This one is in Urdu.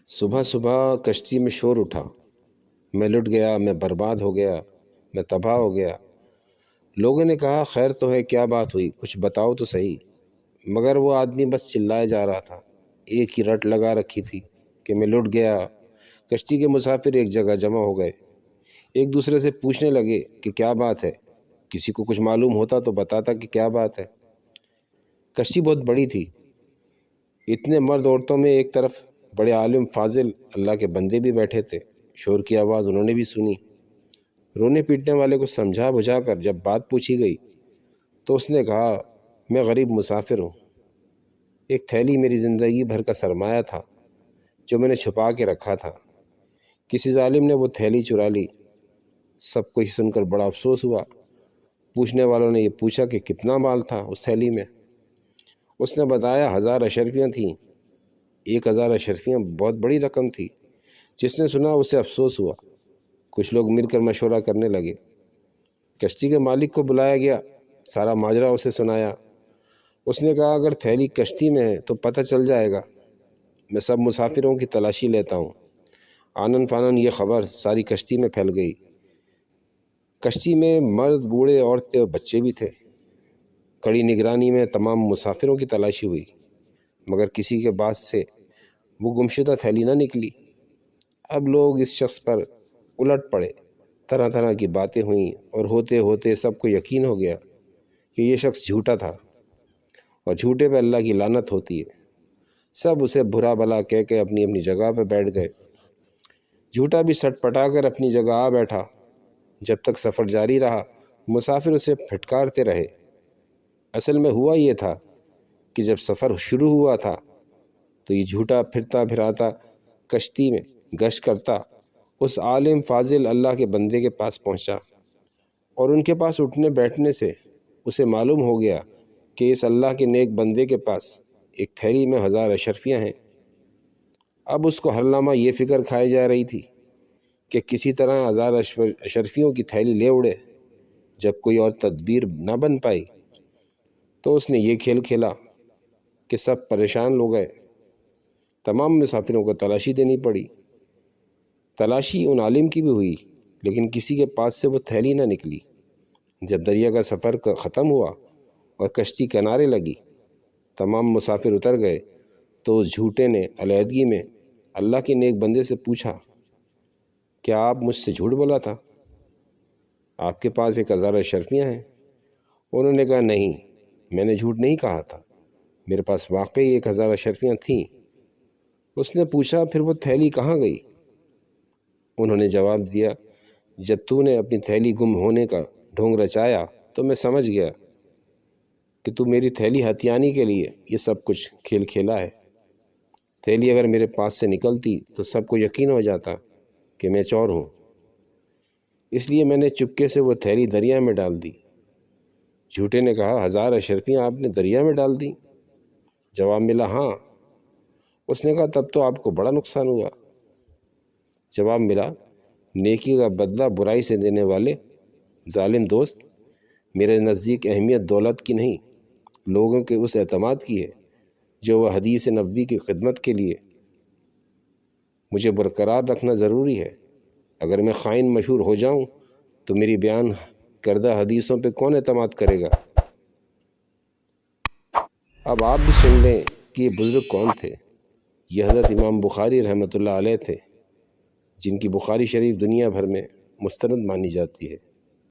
صبح صبح کشتی میں شور اٹھا، میں لٹ گیا، میں برباد ہو گیا، میں تباہ ہو گیا۔ لوگوں نے کہا خیر تو ہے، کیا بات ہوئی، کچھ بتاؤ تو صحیح۔ مگر وہ آدمی بس چلائے جا رہا تھا، ایک ہی رٹ لگا رکھی تھی کہ میں لٹ گیا۔ کشتی کے مسافر ایک جگہ جمع ہو گئے، ایک دوسرے سے پوچھنے لگے کہ کیا بات ہے، کسی کو کچھ معلوم ہوتا تو بتاتا کہ کیا بات ہے۔ کشتی بہت بڑی تھی، اتنے مرد عورتوں میں ایک طرف بڑے عالم فاضل اللہ کے بندے بھی بیٹھے تھے۔ شور کی آواز انہوں نے بھی سنی۔ رونے پیٹنے والے کو سمجھا بجھا کر جب بات پوچھی گئی تو اس نے کہا میں غریب مسافر ہوں، ایک تھیلی میری زندگی بھر کا سرمایہ تھا جو میں نے چھپا کے رکھا تھا، کسی ظالم نے وہ تھیلی چرا لی۔ سب کو سن کر بڑا افسوس ہوا۔ پوچھنے والوں نے یہ پوچھا کہ کتنا مال تھا اس تھیلی میں۔ اس نے بتایا 1000 اشرفیاں تھیں۔ 1000 اشرفیاں بہت بڑی رقم تھی۔ جس نے سنا اسے افسوس ہوا۔ کچھ لوگ مل کر مشورہ کرنے لگے۔ کشتی کے مالک کو بلایا گیا، سارا ماجرا اسے سنایا۔ اس نے کہا اگر تھیلی کشتی میں ہے تو پتہ چل جائے گا، میں سب مسافروں کی تلاشی لیتا ہوں۔ آنن فانن یہ خبر ساری کشتی میں پھیل گئی۔ کشتی میں مرد، بوڑھے، عورتیں اور بچے بھی تھے۔ کڑی نگرانی میں تمام مسافروں کی تلاشی ہوئی، مگر کسی کے پاس سے وہ گمشدہ تھیلی نہ نکلی۔ اب لوگ اس شخص پر الٹ پڑے، طرح طرح کی باتیں ہوئیں، اور ہوتے ہوتے سب کو یقین ہو گیا کہ یہ شخص جھوٹا تھا، اور جھوٹے پہ اللہ کی لعنت ہوتی ہے۔ سب اسے برا بھلا کہہ کے اپنی اپنی جگہ پہ بیٹھ گئے۔ جھوٹا بھی سٹ پٹا کر اپنی جگہ آ بیٹھا۔ جب تک سفر جاری رہا مسافر اسے پھٹکارتے رہے۔ اصل میں ہوا یہ تھا کہ جب سفر شروع ہوا تھا تو یہ جھوٹا پھرتا پھراتا کشتی میں گشت کرتا اس عالم فاضل اللہ کے بندے کے پاس پہنچا، اور ان کے پاس اٹھنے بیٹھنے سے اسے معلوم ہو گیا کہ اس اللہ کے نیک بندے کے پاس ایک تھیلی میں 1000 اشرفیاں ہیں۔ اب اس کو ہر لمحہ یہ فکر کھائی جا رہی تھی کہ کسی طرح 1000 اشرفیوں کی تھیلی لے اڑے۔ جب کوئی اور تدبیر نہ بن پائی تو اس نے یہ کھیل کھیلا کہ سب پریشان ہو گئے۔ تمام مسافروں کو تلاشی دینی پڑی۔ تلاشی ان عالم کی بھی ہوئی، لیکن کسی کے پاس سے وہ تھیلی نہ نکلی۔ جب دریا کا سفر ختم ہوا اور کشتی کنارے لگی، تمام مسافر اتر گئے تو اس جھوٹے نے علیحدگی میں اللہ کے نیک بندے سے پوچھا کیا آپ مجھ سے جھوٹ بولا تھا؟ آپ کے پاس 1000 اشرفیاں ہیں؟ انہوں نے کہا نہیں، میں نے جھوٹ نہیں کہا تھا، میرے پاس واقعی 1000 اشرفیاں تھیں۔ اس نے پوچھا پھر وہ تھیلی کہاں گئی؟ انہوں نے جواب دیا جب تو نے اپنی تھیلی گم ہونے کا ڈھونگ رچایا تو میں سمجھ گیا کہ تو میری تھیلی ہتھیانے کے لیے یہ سب کچھ کھیل کھیلا ہے۔ تھیلی اگر میرے پاس سے نکلتی تو سب کو یقین ہو جاتا کہ میں چور ہوں، اس لیے میں نے چپکے سے وہ تھیلی دریا میں ڈال دی۔ جھوٹے نے کہا 1000 اشرفیاں آپ نے دریا میں ڈال دی؟ جواب ملا ہاں۔ اس نے کہا تب تو آپ کو بڑا نقصان ہوا۔ جواب ملا نیکی کا بدلہ برائی سے دینے والے ظالم دوست، میرے نزدیک اہمیت دولت کی نہیں، لوگوں کے اس اعتماد کی ہے جو وہ حدیث نبوی کی خدمت کے لیے مجھے برقرار رکھنا ضروری ہے۔ اگر میں خائن مشہور ہو جاؤں تو میری بیان کردہ حدیثوں پہ کون اعتماد کرے گا؟ اب آپ بھی سن لیں کہ یہ بزرگ کون تھے۔ یہ حضرت امام بخاری رحمۃ اللہ علیہ تھے، جن کی بخاری شریف دنیا بھر میں مستند مانی جاتی ہے۔